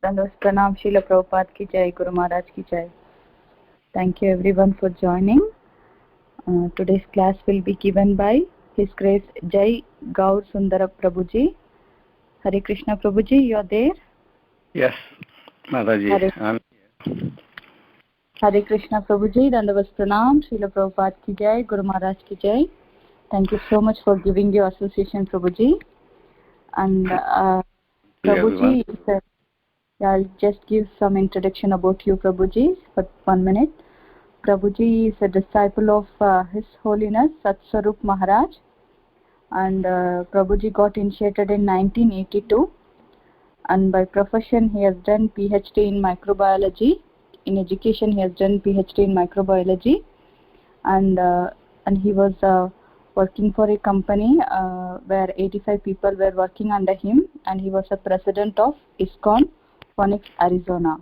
Dandas Pranam Srila Prabhupada ki jai, Guru Maharaj ki jai. Thank you everyone for joining. Today's class will be given by His Grace Jai Gaur Sundara Prabhuji. Hare Krishna Prabhuji, you are there? Yes, Mataji. Hare Krishna Prabhuji, Dandas Pranam Srila Prabhupada ki jai, Guru Maharaj ki jai. Thank you so much for giving your association, Prabhuji. And Prabhuji, I'll just give some introduction about you, Prabhuji, for 1 minute. Prabhuji is a disciple of His Holiness Satswarup Maharaj, and Prabhuji got initiated in 1982, and by profession he has done PhD in microbiology. In education he has done PhD in microbiology, and he was working for a company where 85 people were working under him, and he was a president of ISKCON, Phoenix, Arizona.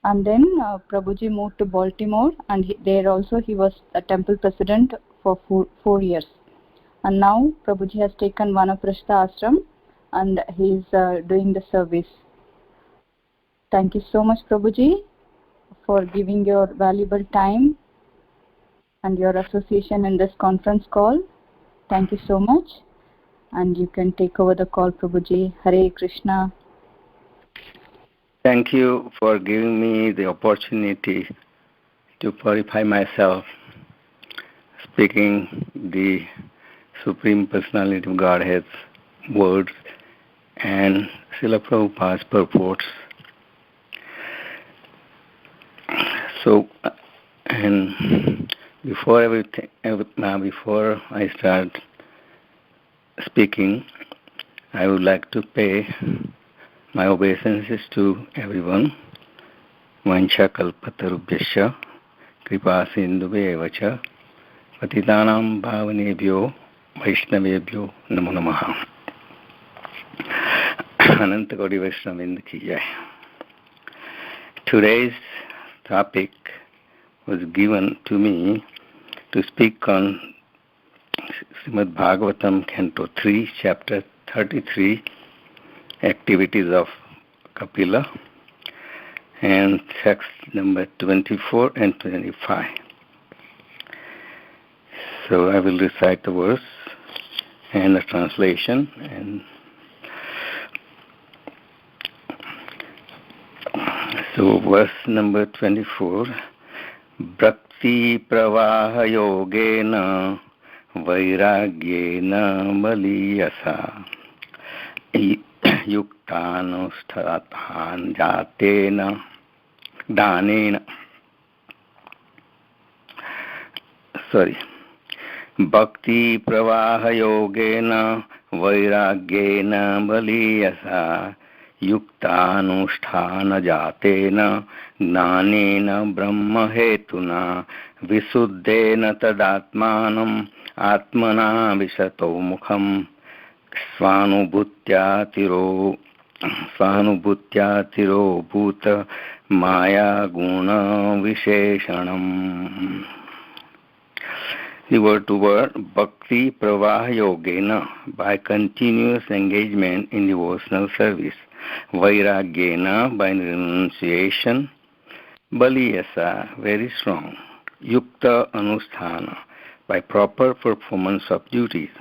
And then Prabhuji moved to Baltimore, and there also he was a temple president for 4 years. And now Prabhuji has taken Vanaprastha ashram, and he is doing the service. Thank you so much, Prabhuji, for giving your valuable time and your association in this conference call. Thank you so much, and you can take over the call, Prabhuji. Hare Krishna. Thank you for giving me the opportunity to purify myself, speaking the Supreme Personality of Godhead's words and Srila Prabhupada's purports. So, and before I start speaking, I would like to pay my obeisances to everyone. Vancha kalpatarubhyasya kripa sindhubheva cha patitanam bhavanebhyo vaishnavebhyo namo namaha. Ananta Gaudi Vaishnavinda ki jai. Today's topic was given to me to speak on Srimad Bhagavatam, Canto 3, Chapter 33, Activities of Kapila, and text number 24 and 25. So I will recite the verse and the translation. And so verse number 24, Bhakti Pravaha Yogena Vairagyena Baliyasa Yuktanusthatan Jatena Danena. Bhakti Pravaha Yogena Vairagyena Baliyasa Yuktanusthana Jatena Gnanena Brahma Hetuna Visuddhena Tadatmanam Atmana Visato Mukham Svanubhutyatiro Bhuta Maya Guna Visheshanam. The word to word, Bhakti Pravaha Yogena, by continuous engagement in devotional service. Vairagyena, by renunciation. Baliyasa, very strong. Yukta Anusthana, by proper performance of duties.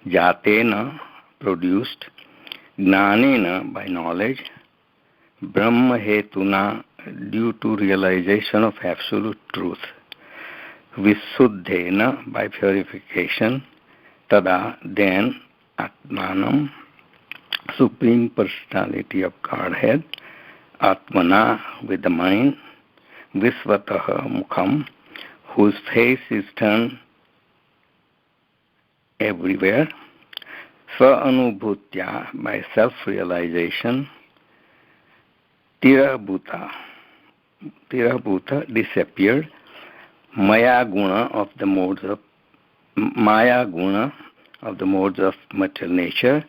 Jatena, produced. Gnanena, by knowledge. Brahma Hetuna, due to realization of absolute truth. Visuddhena, by purification. Tada, then. Atmanam, Supreme Personality of Godhead. Atmana, with the mind. Visvataha Mukham, whose face is turned everywhere. Sva-anubhutya, by self-realization. Tirabhuta, disappeared. Maya guna of the modes of material nature.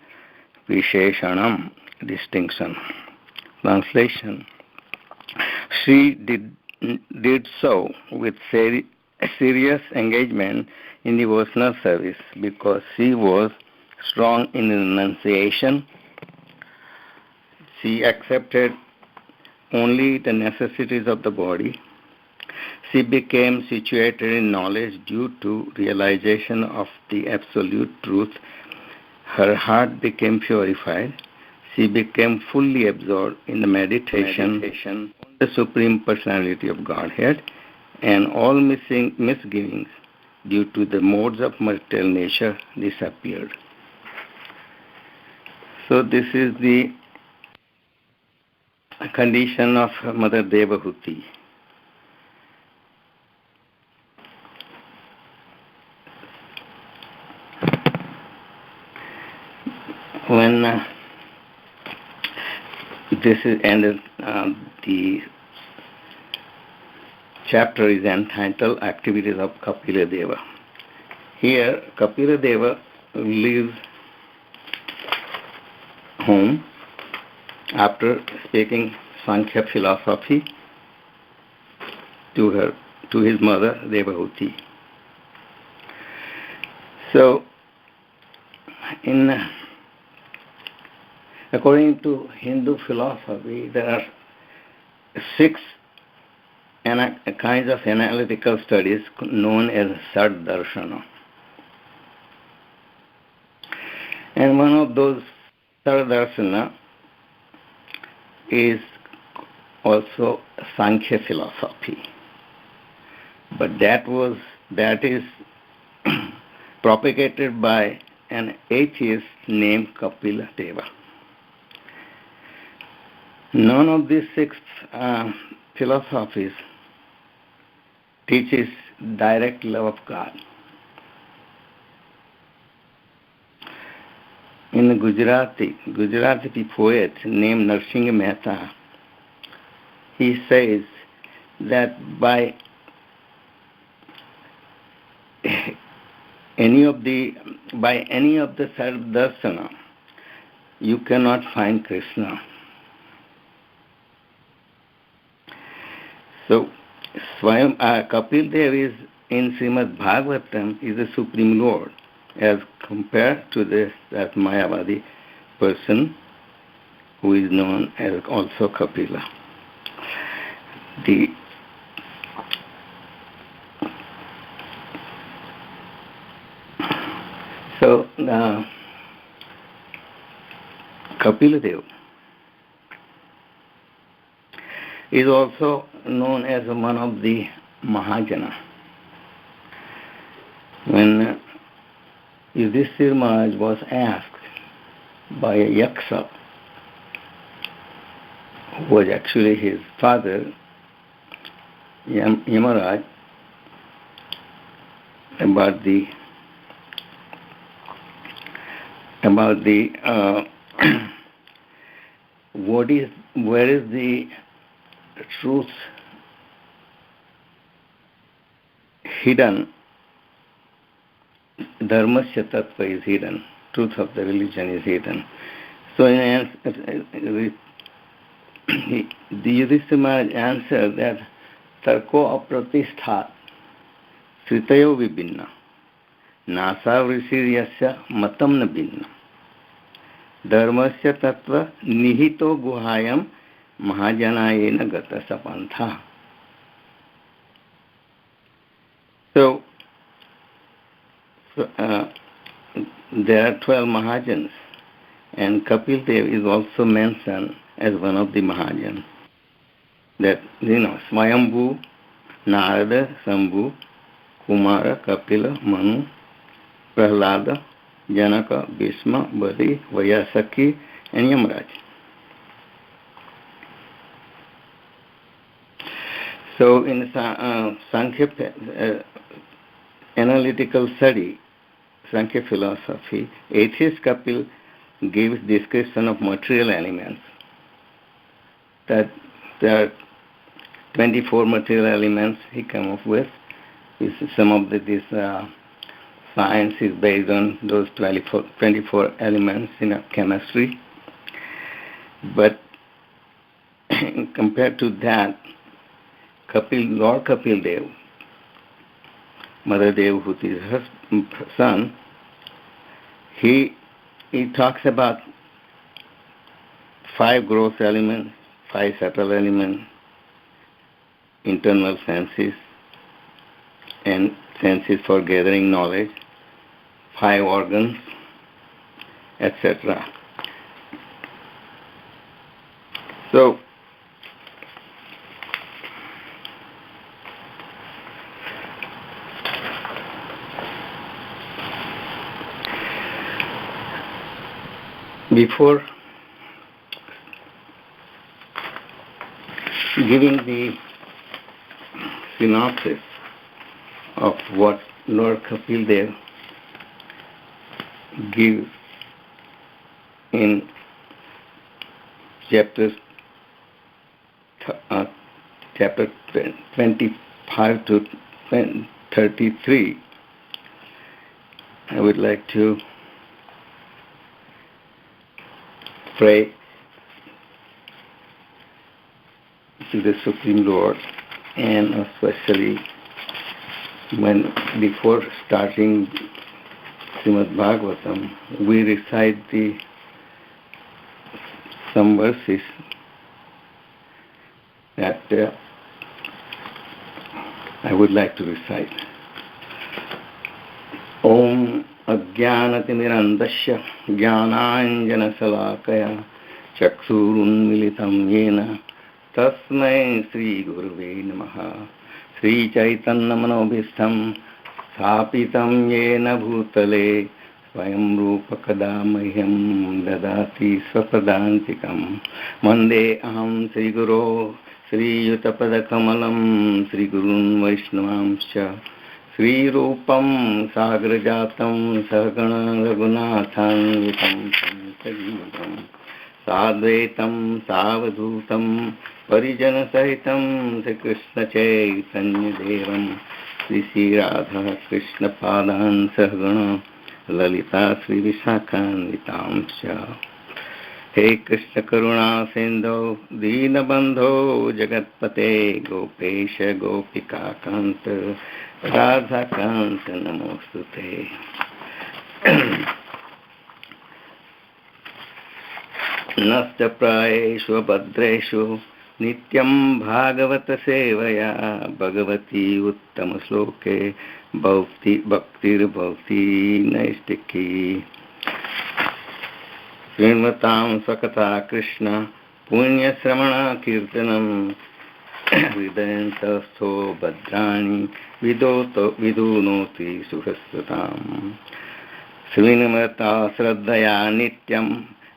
Visheshanam, distinction. Translation: She did so with serious engagement in devotional service because she was strong in renunciation. She accepted only the necessities of the body. She became situated in knowledge due to realization of the absolute truth. Her heart became purified. She became fully absorbed in the meditation on the Supreme Personality of Godhead, and all misgivings due to the modes of material nature disappeared. So this is the condition of Mother Devahuti. When this is ended, the chapter is entitled Activities of Kapila Deva. Here, Kapila Deva leaves home after speaking Sankhya philosophy to his mother Devahuti. So, according to Hindu philosophy, there are 6 kinds of analytical studies known as Sad Darshana. And one of those Sad Darshana is also Sankhya philosophy. But that is propagated by an atheist named Kapila Deva. None of these 6 philosophies teaches direct love of God. In a Gujarati poet named Narsingh Mehta, he says that by any of the Sarvadarsana, you cannot find Krishna. So, Kapil Dev is in Srimad Bhagavatam is the Supreme Lord, as compared to this that Mayavadi person who is known as also Kapila. Kapila Dev is also known as one of the Mahajana. When Yudhishthira Maharaj was asked by a Yaksha, who was actually his father, Yamaraj, about where is the truth hidden, dharmasya tattva is hidden, truth of the religion is hidden. So the Yudhishthira Maharaj answered that tarko apratisthat sritayo vibhinna nasa vrishir matam na binna dharmasya tattva nihito guhayam mahajanayena gata sapantha. So there are 12 Mahajans, and Kapil Dev is also mentioned as one of the Mahajans. That, Swayambhu, Narada, Sambhu, Kumara, Kapila, Manu, Prahlada, Janaka, Bhishma, Bali, Vayasaki, and Yamaraj. So in Sankhya analytical study, Sankhya philosophy, atheist Kapil gives description of material elements. That there are 24 material elements he came up with. Some of this science is based on those 24 elements in chemistry. But compared to that, Lord Kapil Dev, Mother Devahuti's son, he talks about 5 gross elements, 5 subtle elements, internal senses, and senses for gathering knowledge, 5 organs, etc. So, before giving the synopsis of what Lord Kapil Dev gives in chapter 25 to 33, I would like to pray to the Supreme Lord, and especially before starting Srimad Bhagavatam, we recite some verses that I would like to recite. Om Ajnanatimirandasya Jnananjana Salakaya Chaksurunmilitam Yena Tasmai Sri Guruve Namaha Sri Chaitanya Manobhistam Sapitam Yena Bhutale Swayam Rupa Kadamahyam Dadati Swapadantikam Mande Aham Sri Guru Sri Yutapada Kamalam Sri Gurun Vaishnavamscha Sri Rupam Sagrajatam Sahagana Raghunathan Vitam Sajivam Sadvaitam Savadhutam Parijana Sahitam Sri Krishna Chaitanya Devam Sri Radha Krishna Padan Sahagana Lalita Sri Visakhan Vitamscha He Krishna Karuna Sindhu Deenabandho Jagatpate Gopesha Gopika Kanta Radha Kanta Namostute. Nasta Praeshu Bhadreshu Nityam Bhagavata Sevaya Bhagavati Uttama Sloke Bhaktir Bhakti Naistiki Srimvatam Sakata Krishna Punya Sramana Kirtanam Vidayantasto Bhadrani Vidunoti Suhastatam Srinamata Sraddhaya Nityam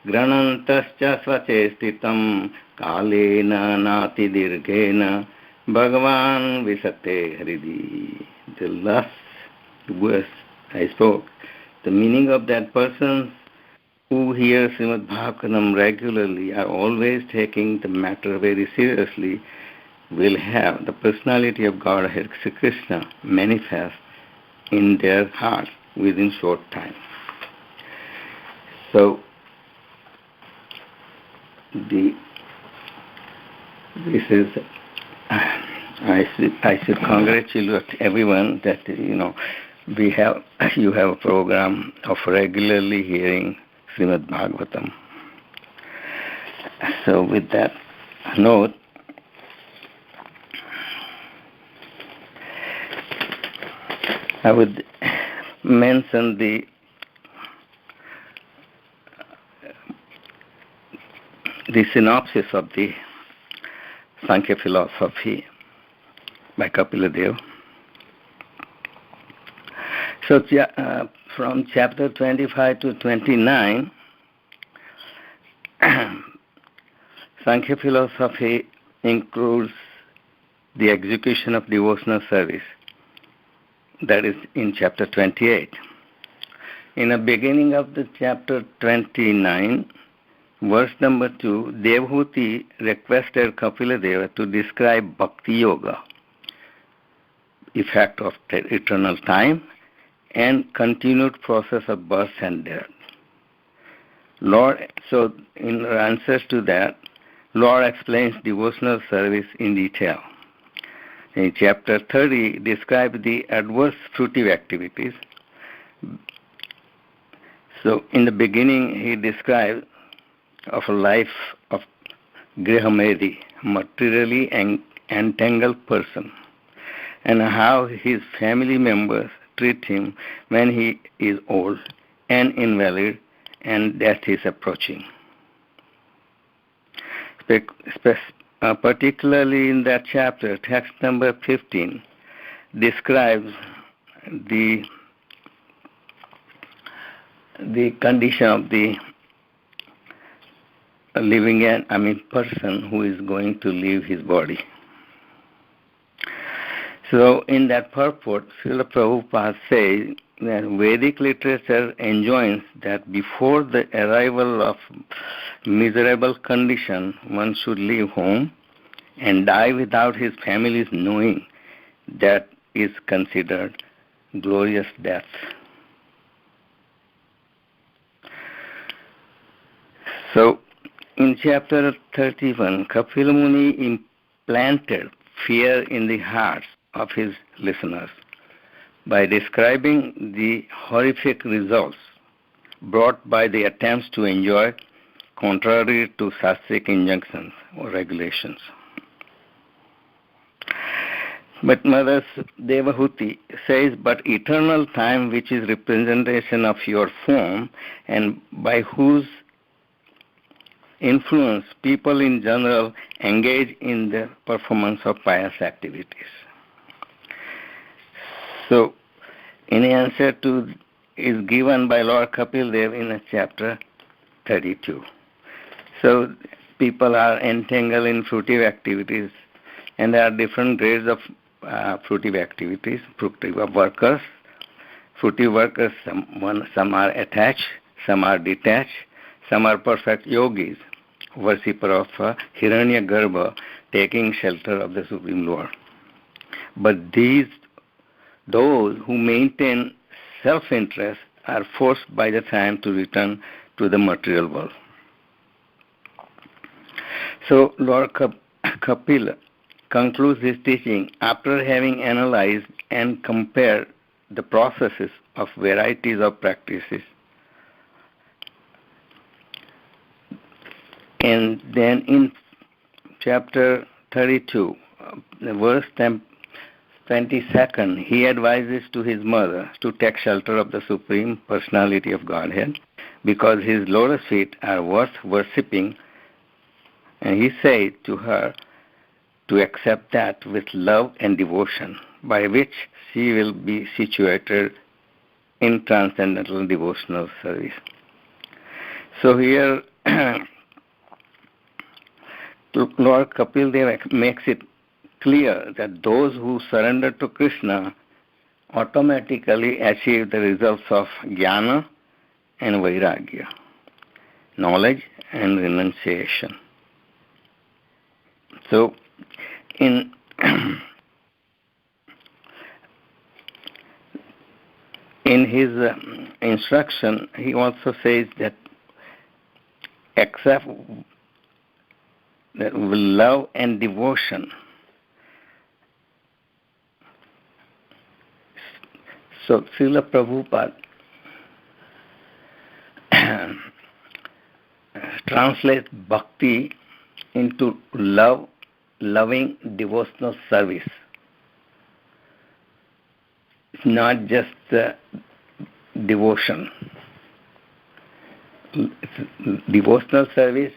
Granantascha Svachestitam Kalena Nati Dirghena Bhagavan Visate Hridi. The last verse I spoke, the meaning of that person who hears Srimad Bhagavatam regularly are always taking the matter very seriously will have the personality of Godhead Sri Krishna manifest in their hearts within short time. So this is I should congratulate everyone that you have a program of regularly hearing Srimad Bhagavatam. So with that note, I would mention the synopsis of the Sankhya philosophy by Kapila Dev. So from chapter 25 to 29, Sankhya philosophy includes the execution of devotional service. That is in chapter 28. In the beginning of the chapter 29, verse number 2, Devhuti requested Kapila Deva to describe Bhakti Yoga, effect of eternal time, and continued process of birth and death. So in answers to that, Lord explains devotional service in detail. In chapter 30, describes the adverse fruitive activities. So in the beginning, he described of a life of Grihamedi, materially entangled person, and how his family members treat him when he is old and invalid and death is approaching. Particularly in that chapter, text number 15 describes the condition of the person who is going to leave his body. So in that purport, Srila Prabhupada says that Vedic literature enjoins that before the arrival of miserable condition, one should leave home and die without his family's knowing. That is considered glorious death. So in chapter 31, Kapila Muni implanted fear in the hearts of his listeners by describing the horrific results brought by the attempts to enjoy contrary to Shastric injunctions or regulations. But Mother Devahuti says, but eternal time, which is representation of your form and by whose influence people in general engage in the performance of pious activities. So, in answer to is given by Lord Kapil Dev in chapter 32. So, people are entangled in fruitive activities, and there are different grades of fruitive activities. Fruitive workers, some are attached, some are detached, some are perfect yogis, worshipper of Hiranyagarbha, taking shelter of the Supreme Lord. But those who maintain self-interest are forced by the time to return to the material world. So Lord Kapila concludes his teaching after having analyzed and compared the processes of varieties of practices. And then in chapter 32, verse 22nd, he advises to his mother to take shelter of the Supreme Personality of Godhead because his lotus feet are worth worshipping. And he said to her to accept that with love and devotion, by which she will be situated in transcendental devotional service. So here, Lord Kapil Dev makes it clear that those who surrender to Krishna automatically achieve the results of jnana and vairagya, knowledge and renunciation. So, in his instruction, he also says that except that with love and devotion. So Srila Prabhupada translates bhakti into loving devotional service. It's not just devotion. Devotional service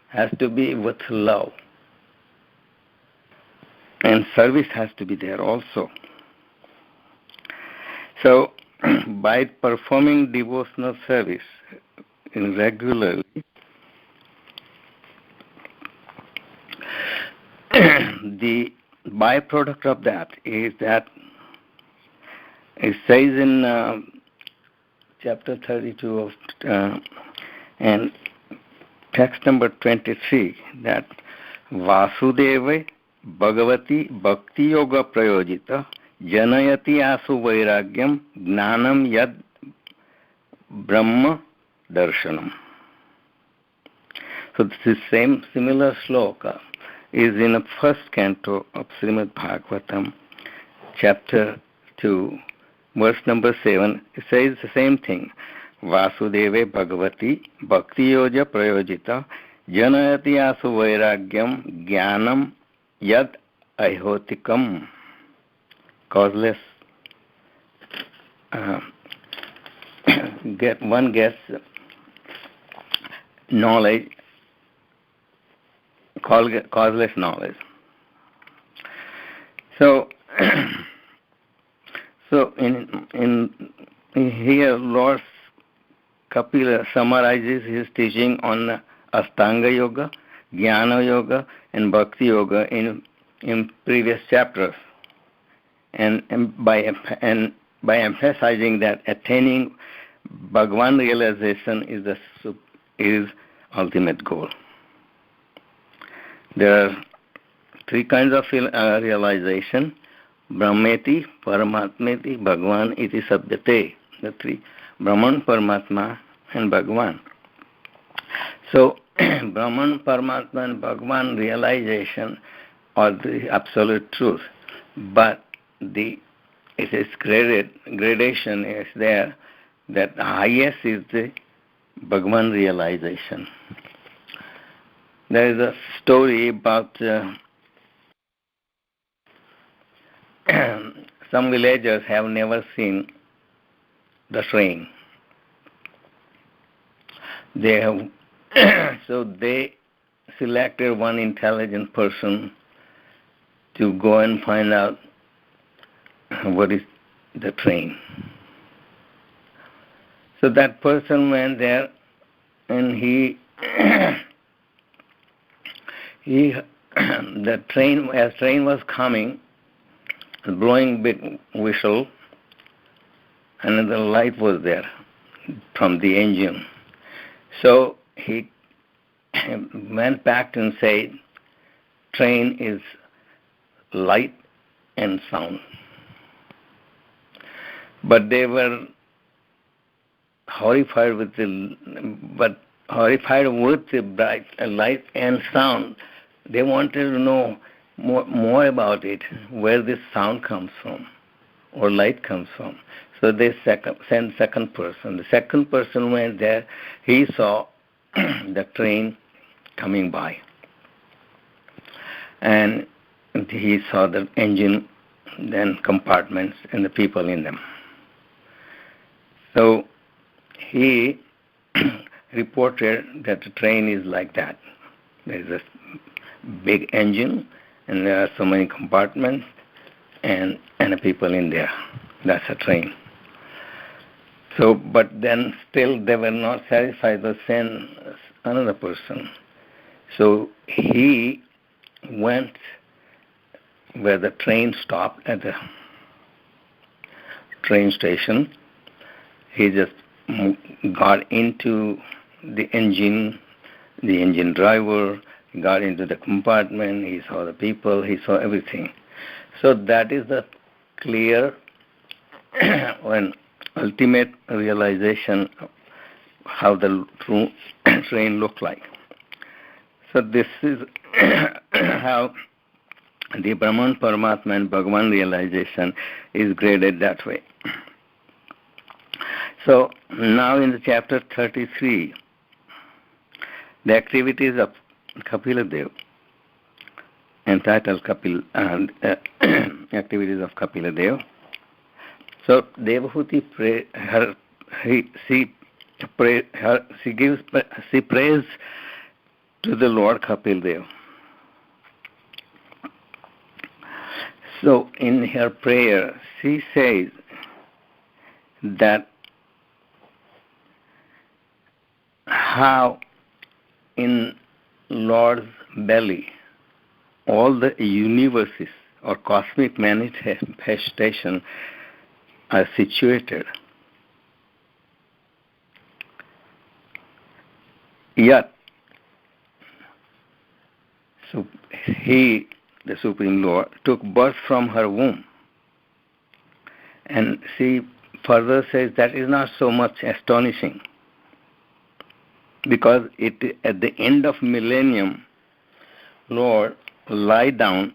has to be with love. And service has to be there also. So, by performing devotional service regularly, the byproduct of that is that it says in chapter 32 of and text number 23 that Vasudeva Bhagavati Bhakti Yoga Prayojita Janayati Asu Vairagyam Gnanam Yad Brahma Darshanam. So this is similar sloka is in the first canto of Srimad Bhagavatam, chapter 2, verse number 7. It says the same thing. वासुदेवे Bhagwati भक्तियोज प्रयोजिता जनयति आसु वैराग्यम ज्ञानम यद अहोतिकम causeless one gets knowledge, causeless knowledge. So in here Lord Kapila summarizes his teaching on Astanga Yoga, Jnana Yoga and Bhakti Yoga in previous chapters, and by emphasizing that attaining Bhagwan realization is ultimate goal. There are three kinds of realization: Brahmeti, Paramatmeti, Bhagwan iti sabdate. The three: Brahman, Paramatma, and Bhagwan. So, Brahman, Paramatma, and Bhagwan realization are the absolute truth, but it is gradation is there. That the highest is the Bhagwan realization. There is a story about some villagers have never seen the train. They have so they selected one intelligent person to go and find out what is the train. So that person went there, and the train was coming, blowing big whistle, and the light was there from the engine. So he went back and said, "Train is light and sound." But they were horrified with the bright light and sound. They wanted to know more about it, where this sound comes from or light comes from. So they sent second person. The second person went there. He saw the train coming by, and he saw the engine, then compartments, and the people in them. So he reported that the train is like that. There is a big engine, and there are so many compartments, and the people in there. That's a train. So, but then still they were not satisfied. They sent another person. So he went where the train stopped at the train station. He just got into the engine driver, he got into the compartment, he saw the people, he saw everything. So that is the clear and ultimate realization of how the train looked like. So this is how the Brahman, Paramatma and Bhagavan realization is graded that way. So now in the chapter 33, the activities of Kapila Dev, entitled activities of Kapila Dev. So Devahuti she prays to the Lord Kapil Dev. So in her prayer, she says that how in Lord's belly all the universes or cosmic manifestations are situated. Yet, so he, the Supreme Lord, took birth from her womb. And she further says that is not so much astonishing, because at the end of millennium, Lord lie down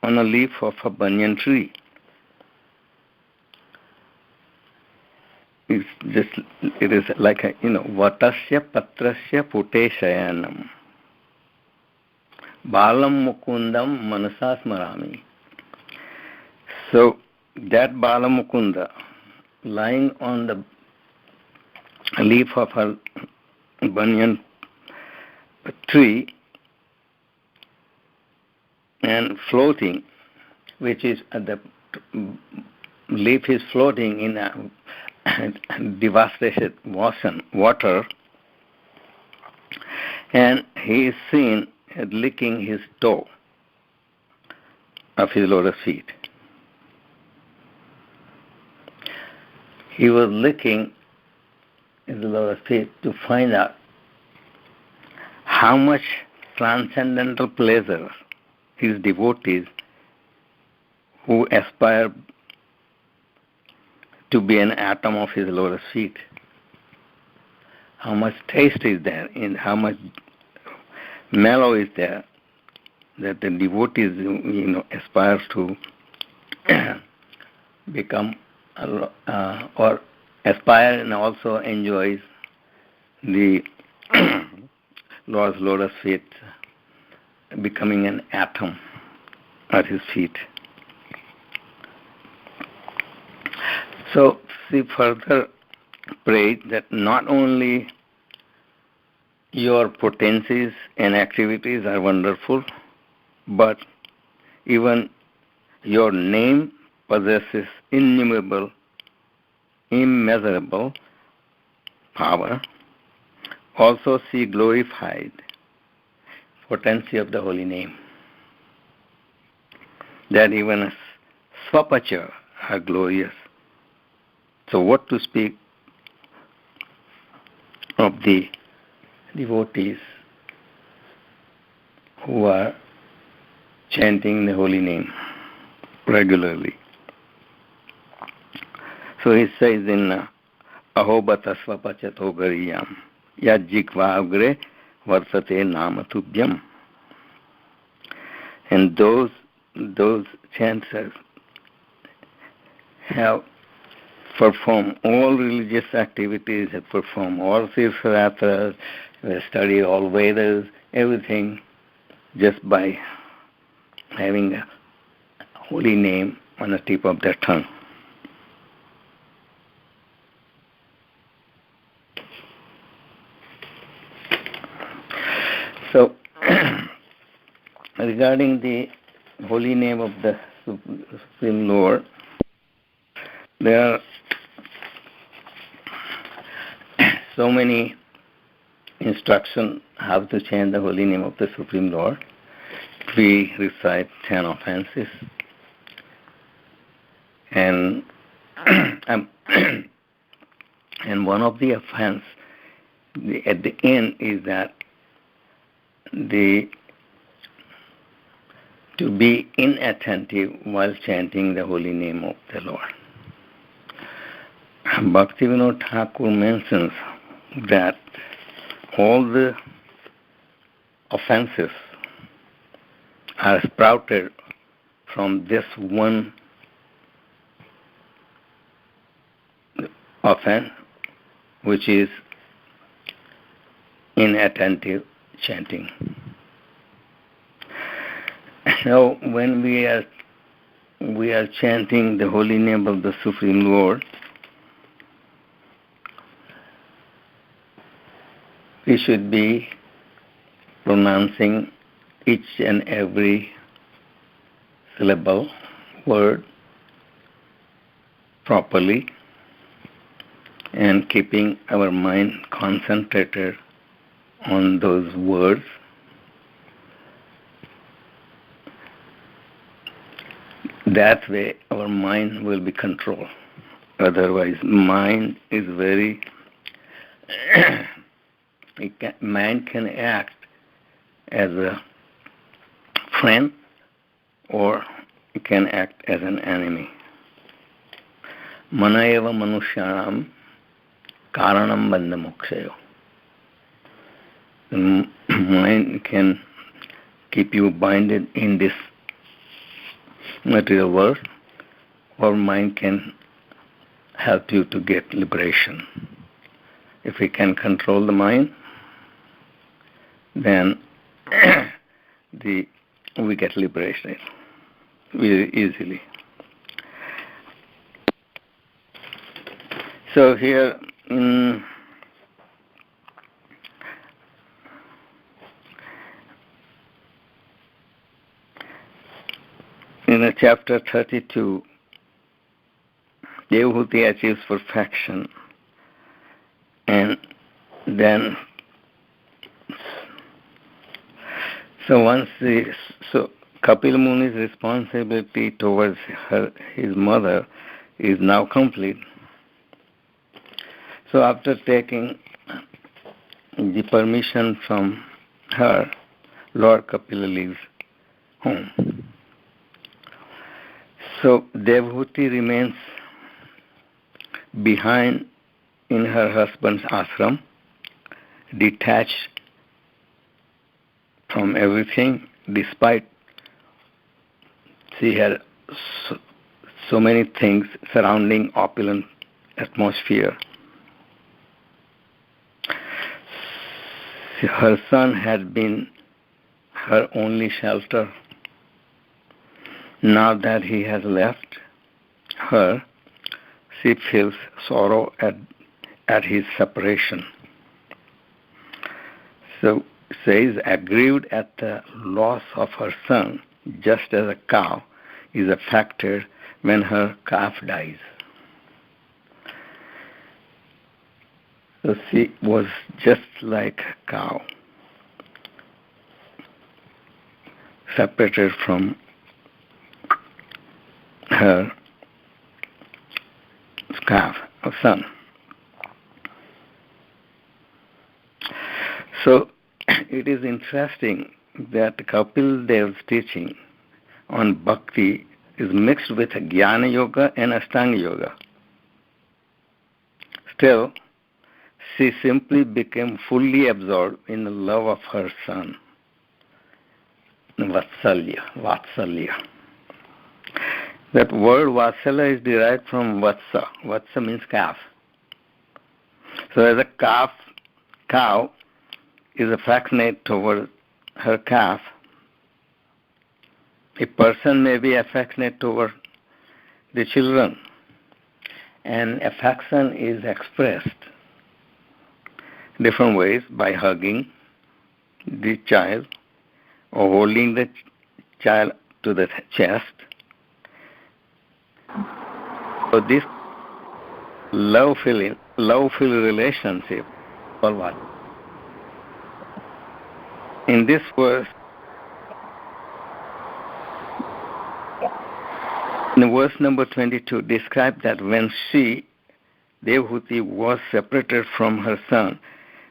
on a leaf of a banyan tree. It's just it is like a, vatasya patrasya pute shayanam. Balam mukundam manasa smarami. So that Balamukunda lying on the leaf of her banyan tree and floating, which is the leaf is floating in a devastated water, and he is seen licking his toe of his lotus feet. He was licking his lotus feet to find out how much transcendental pleasure his devotees who aspire to be an atom of his lotus feet, how much taste is there, and how much mellow is there that the devotees aspires to become or aspire and also enjoys the Lord's lotus feet, becoming an atom at his feet. So she further prayed that not only your potencies and activities are wonderful, but even your name possesses innumerable, immeasurable power. Also she glorified potency of the holy name, that even as swapacha are glorious. So what to speak of the devotees who are chanting the holy name regularly. So he says in Ahobata swapachato gariyam yajjikva agre varsate namatubhyam. And those chanters have performed all religious activities, have performed all tirtha, study all Vedas, everything, just by having a holy name on the tip of their tongue. So, regarding the holy name of the Supreme Lord, there are so many instructions how to chant the holy name of the Supreme Lord. We recite 10 offenses, and and one of the offense at the end is that to be inattentive while chanting the holy name of the Lord. Bhaktivinoda Thakur mentions that all the offenses are sprouted from this one offense, which is inattentive chanting. Now, when we are chanting the holy name of the Supreme Lord, we should be pronouncing each and every syllable, word properly, and keeping our mind concentrated on those words. That way our mind will be controlled. Otherwise, mind is very... mind can act as a friend or it can act as an enemy. Manayeva manushyanam karanam bandhamokshayo. The mind can keep you binded in this material world, or mind can help you to get liberation. If we can control the mind, then we get liberated very easily. So here in chapter 32, Devhuti achieves perfection, and then Kapil Muni's responsibility towards his mother is now complete. So after taking the permission from her, Lord Kapila leaves home. So Devhuti remains behind in her husband's ashram, detached from everything, despite she had so many things surrounding opulent atmosphere. Her son had been her only shelter. Now that he has left her, she feels sorrow at his separation. So says, aggrieved at the loss of her son, just as a cow is affected when her calf dies. So she was just like a cow, separated from her calf or son. So it is interesting that Kapil Dev's teaching on bhakti is mixed with Jnana Yoga and Ashtanga Yoga. Still, she simply became fully absorbed in the love of her son, Vatsalya. That word Vatsalya is derived from Vatsa. Vatsa means calf. So as a cow is affectionate toward her calf, a person may be affectionate toward the children, and affection is expressed different ways, by hugging the child or holding the child to the chest. So this love-filled relationship, or what? In this verse, in verse number 22, describes that when Devhuti, was separated from her son,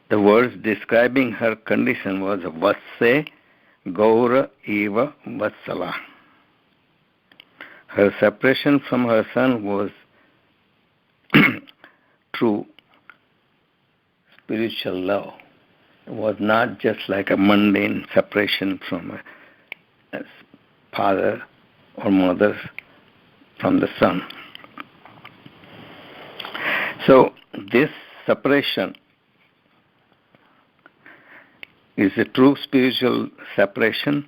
the words describing her condition was Vatse Gaura Eva Vatsala. Her separation from her son was true spiritual love. It was not just like a mundane separation from a father or mother from the son. So this separation is a true spiritual separation,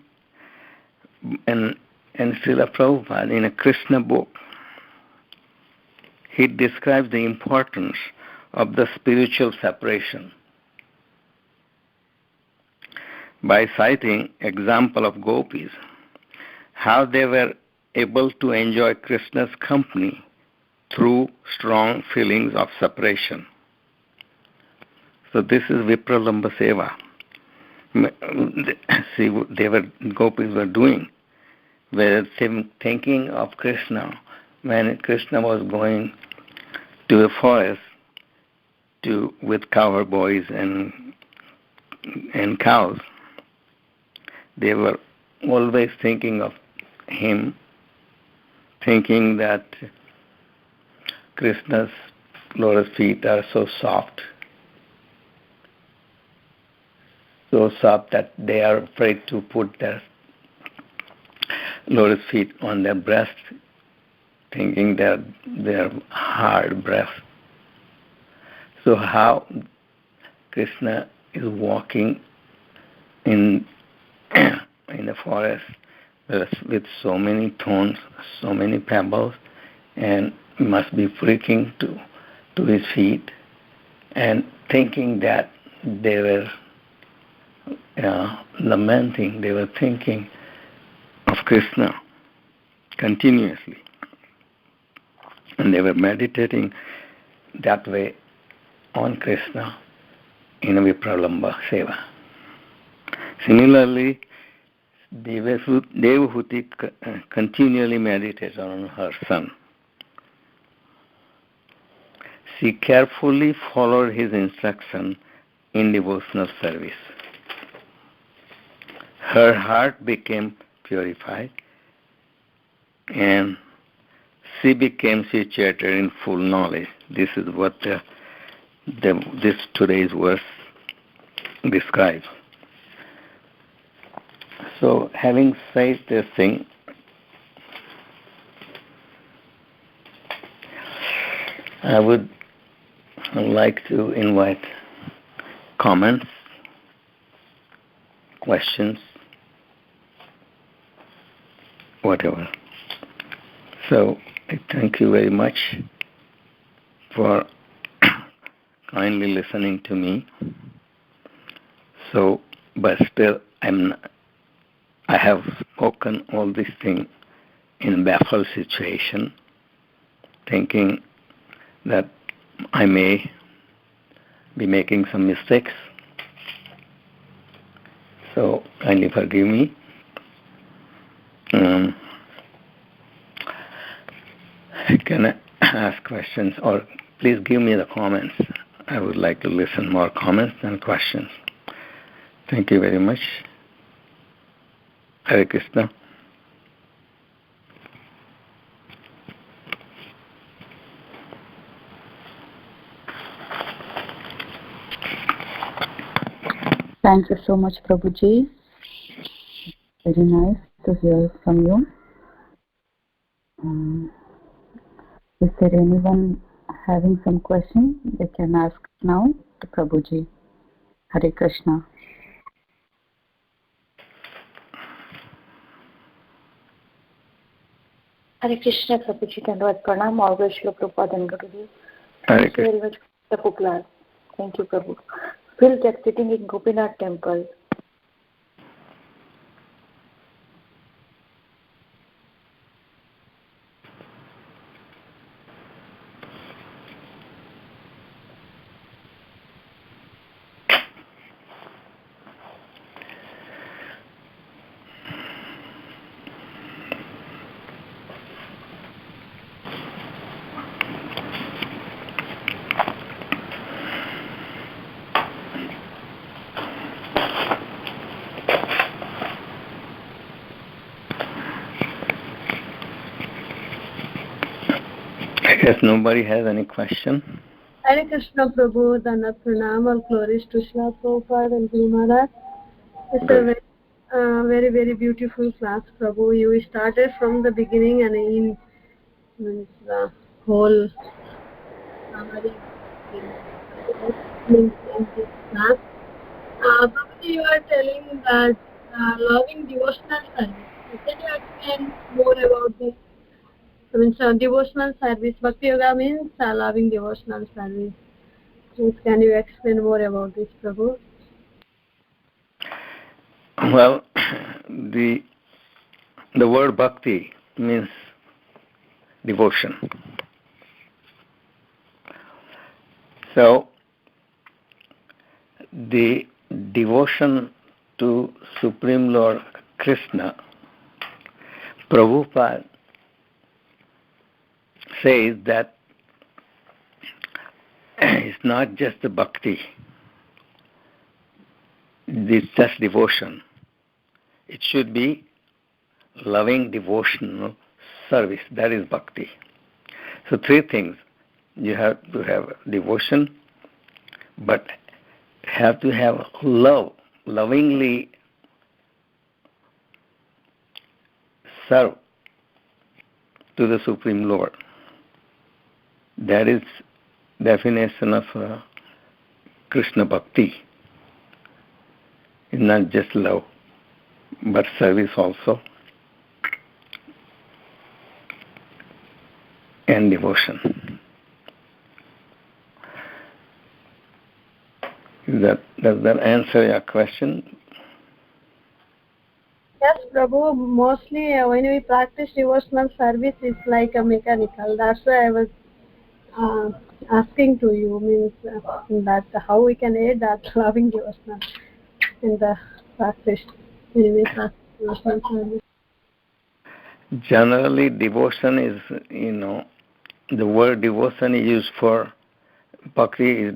and Srila Prabhupada, in a Krishna book, he describes the importance of the spiritual separation by citing example of gopis, how they were able to enjoy Krishna's company through strong feelings of separation. So this is Vipralamba Seva. See, gopis were doing, were thinking of Krishna when Krishna was going to the forest with cowboys and cows. They were always thinking of him, thinking that Krishna's lotus feet are so soft that they are afraid to put their lotus feet on their breast, thinking that they're hard breast. So how Krishna is walking in in a forest with so many thorns, so many pebbles, and must be freaking to his feet, and thinking that they were lamenting, they were thinking of Krishna continuously, and they were meditating that way on Krishna in a Vipralamba Seva. Similarly, Devahuti continually meditated on her son. She carefully followed his instruction in devotional service. Her heart became purified, and she became situated in full knowledge. This is what this today's verse describes. So, having said this thing, I would like to invite comments, questions, whatever. So, I thank you very much for kindly listening to me. So, but still, I have spoken all these things in a baffled situation, thinking that I may be making some mistakes. So kindly forgive me. Can I ask questions, or please give me the comments? I would like to listen more comments than questions. Thank you very much. Hare Krishna. Thank you so much, Prabhuji. Very nice to hear from you. Is there anyone having some question? They can ask now to Prabhuji. Hare Krishna. Hare Krishna, Prabhuji. Dandavad Pranam. All the Srila Prabhupada and Guruji. Hare Thank you very much, Prabhu class. Thank you, Prabhu. Phil kept sitting in Gopinath temple. I guess nobody has any question. Hare Krishna Prabhu, Dana Pranam, all glories to Srila Prabhupada and Guru Maharaj. It's a very, very beautiful class, Prabhu. You started from the beginning and in the whole summary in this class. Prabhuji, you are telling that loving devotional service. Can you explain more about this? Devotional service. Bhakti Yoga means loving devotional service. Please, can you explain more about this, Prabhu? Well, the word bhakti means devotion. So, the devotion to Supreme Lord Krishna, Prabhupada says that it's not just the bhakti, it's just devotion. It should be loving devotional service. That is bhakti. So three things. You have to have devotion, but have to have love, lovingly serve to the Supreme Lord. That is definition of Krishna Bhakti. It's not just love, but service also, and devotion. Does that answer your question? Yes, Prabhu. Mostly when we practice devotional service, it's like a mechanical. That's why I was asking to you, means that how we can aid that loving devotional in the practice when we practice devotional service. Generally, devotion is, the word devotion is used for, bhakti is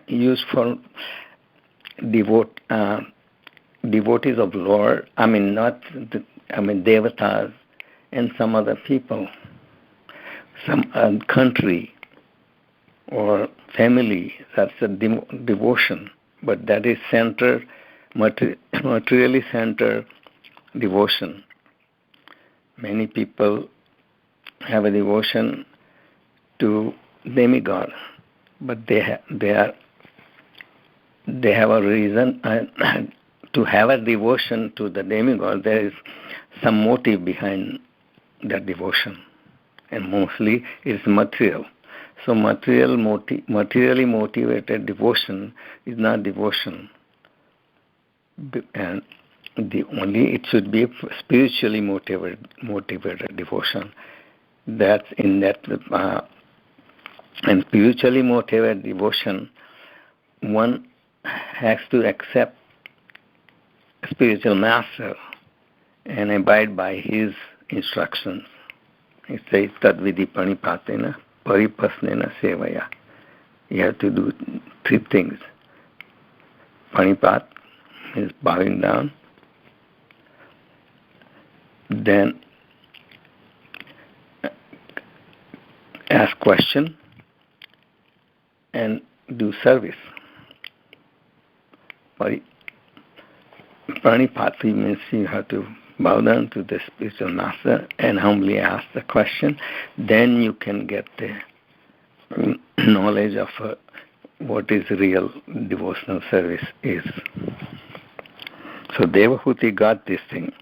used for devotees of Lord. Devatas and some other people, some country or family. That's a devotion, but that is centered, materially centered devotion. Many people have a devotion to demigod, but they have a reason to have a devotion to the demigod. There is some motive behind that devotion, and mostly it's material. So materially motivated devotion is not devotion, and it should be spiritually motivated devotion. That's in that, and spiritually motivated devotion, one has to accept spiritual master and abide by his instructions. It says tadvidi panipatena paripasnena sevaya. You have to do three things. Panipat is bowing down. Then ask question and do service. Pranipati means you have to bow down to the spiritual master and humbly ask the question. Then you can get the knowledge of what is real devotional service is. So Devahuti got this thing,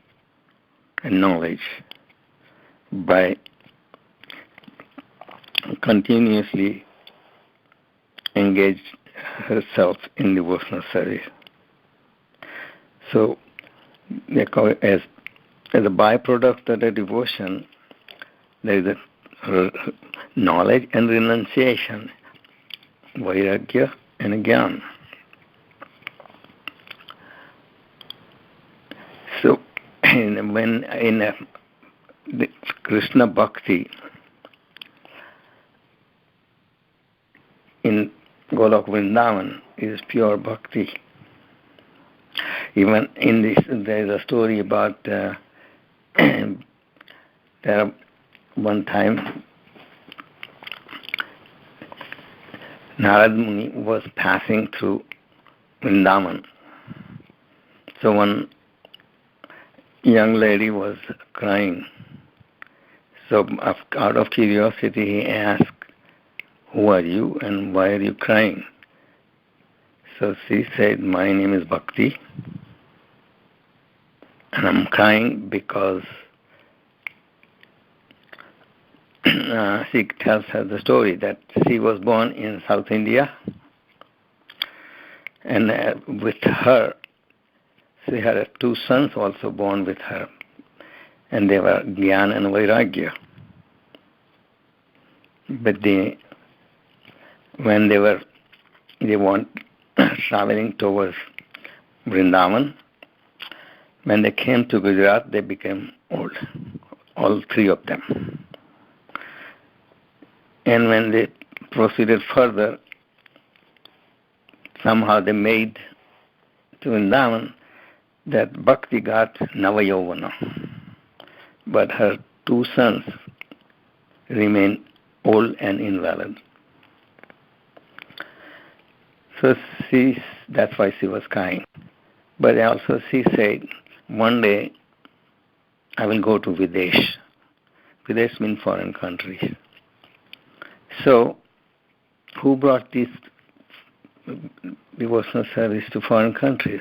knowledge, by continuously engaged herself in devotional service. So, as a byproduct of the devotion, there is a knowledge and renunciation, vairagya and jnana. So, when in the Krishna Bhakti in Golok Vrindavan is pure bhakti. Even in this, there is a story about there one time Narad Muni was passing through Vrindavan. So one young lady was crying. So out of curiosity, he asked, "Who are you and why are you crying?" So she said, "My name is Bhakti, and I'm crying because," she tells her the story that she was born in South India, and with her, she had two sons also born with her, and they were Jnana and Vairagya. But when they were traveling towards Vrindavan, when they came to Gujarat, they became old, all three of them. And when they proceeded further, somehow they made to Vrindavan, that Bhakti got Navayovana. But her two sons remained old and invalid. So that's why she was crying. But also she said, one day I will go to Videsh. Videsh means foreign countries. So who brought these devotional service to foreign countries,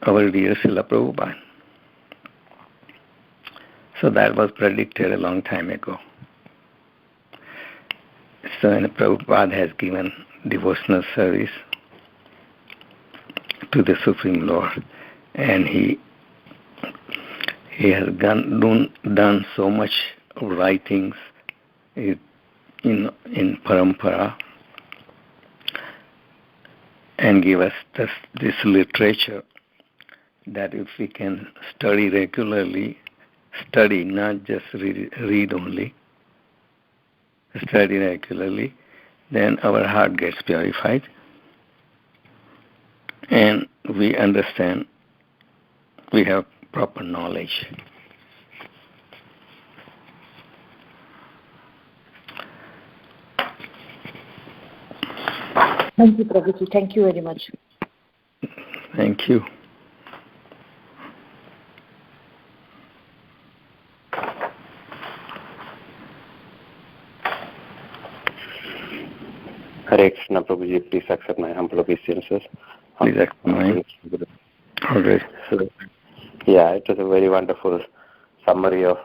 our dear Srila Prabhupada. So that was predicted a long time ago. So and Prabhupada has given devotional service to the Supreme Lord, and he has done so much writings in Parampara, and give us this literature that if we can study regularly, study, not just read only, study regularly, then our heart gets purified and we understand, we have proper knowledge. Thank you, Prabhuji. Thank you very much. Thank you. Hare Krishna, Prabhuji, please accept my humble obeisances. Please accept mine. Okay. So, yeah, it was a very wonderful summary of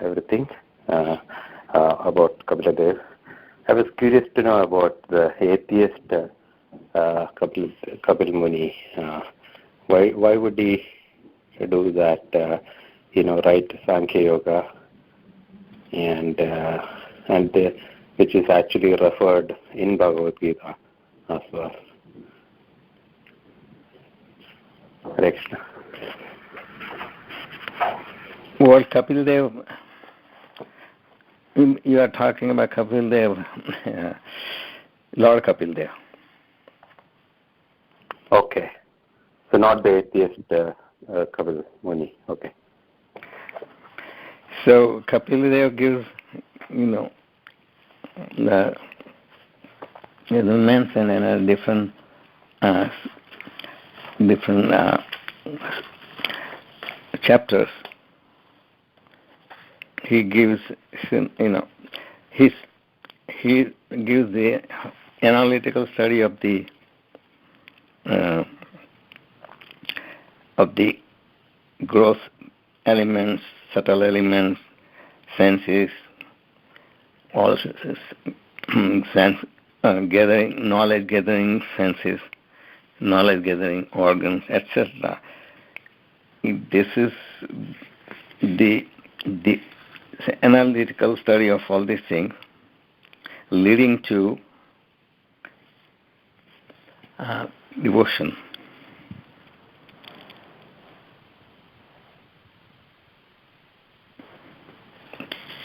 everything about Kapila Dev. I was curious to know about the atheist Kapil Muni. Why would he do that? Write Sankhya Yoga, and which is actually referred in Bhagavad Gita as well. Hare Krishna. Well, Kapil Dev, you are talking about Kapil Dev, Lord Kapil Dev. Okay. So not the atheist Kapil Muni. Okay. So Kapil Dev gives, the mention in different chapters. He gives, he gives the analytical study of the gross elements, subtle elements, senses, all sense gathering, knowledge gathering senses, knowledge gathering organs, etc. This is the analytical study of all these things, leading to devotion.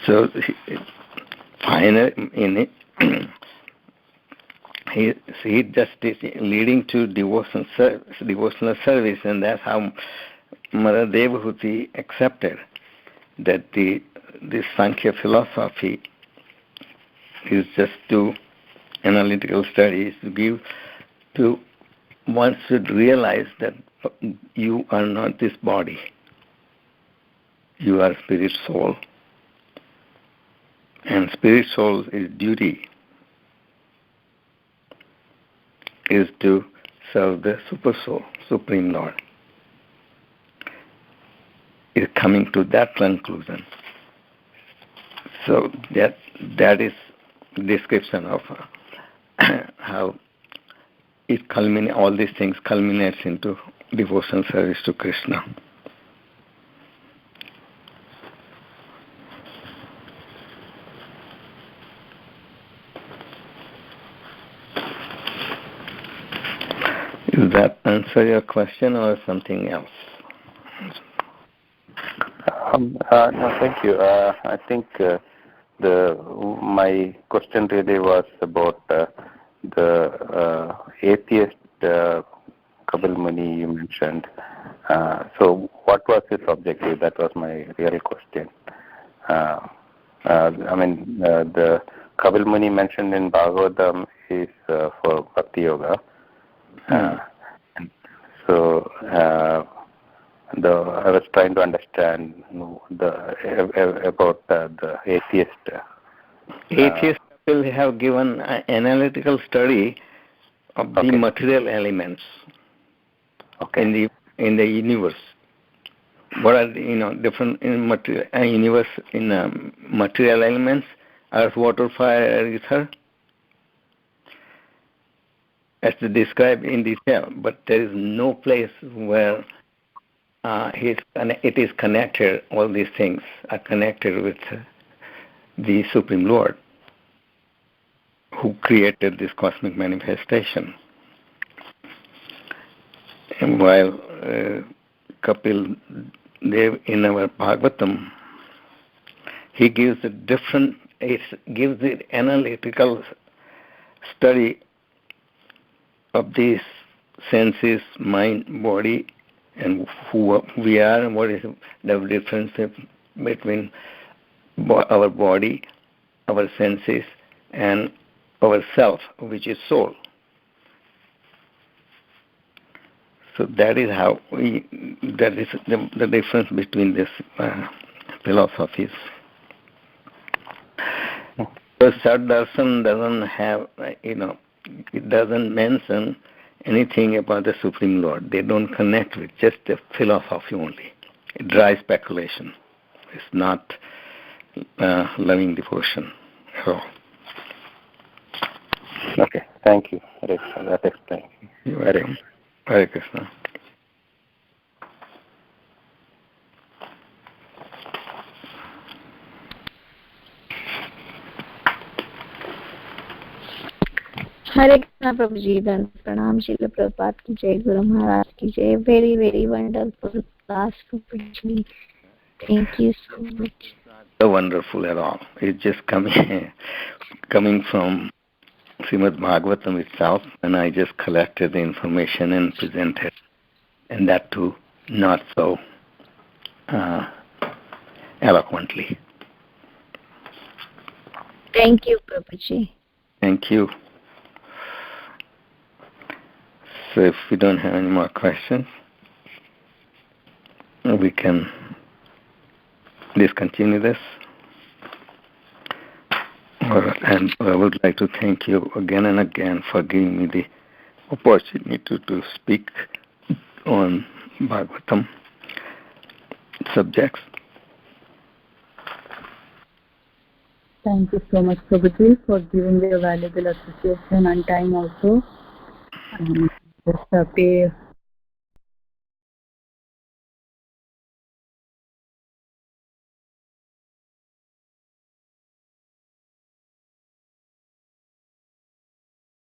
So, finally, in it, he just is leading to devotional service, and that's how Mother Devahuti accepted that this Sankhya philosophy is just to analytical studies to give to one should realize that you are not this body. You are spirit soul. And spirit soul's duty is to serve the super soul, Supreme Lord. Is coming to that conclusion. So that is description of how it culminates. All these things culminates into devotional service to Krishna. Does that answer your question or something else? No, thank you. I think my question really was about the atheist Kapil Muni you mentioned. So what was his objective? That was my real question. The Kapil Muni mentioned in Bhagavatam is for Bhakti Yoga. I was trying to understand about the atheist. Atheists will have given analytical study of the material elements in the universe. What are the, different in material universe in material elements? Earth, water, fire, ether, as described in detail. But there is no place where it is connected. All these things are connected with the Supreme Lord, who created this cosmic manifestation. And while Kapil Dev in our Bhagavatam, he gives a different, it gives the analytical study of these senses, mind, body, and who we are, and what is the difference between our body, our senses, and our self, which is soul. So that is how that is the difference between these philosophies. So Saddarshan doesn't have, it doesn't mention anything about the Supreme Lord. They don't connect with just the philosophy only. It dry speculation. It's not loving devotion at all. Okay, thank you. That explains. You're welcome. Hare Krishna. Hare Krishna Prabhuji, then Pranam Srila Prabhupada ki jai, Guru Maharaj ki jai. Very, very wonderful class, Prabhuji. Thank you so much. So wonderful at all. It's just coming from Srimad Bhagavatam itself, and I just collected the information and presented, and that too not so eloquently. Thank you, Prabhuji. Thank you. So if we don't have any more questions, we can discontinue this. And I would like to thank you again and again for giving me the opportunity to speak on Bhagavatam subjects. Thank you so much, Prabhuji, for giving your valuable association and time also. Just pay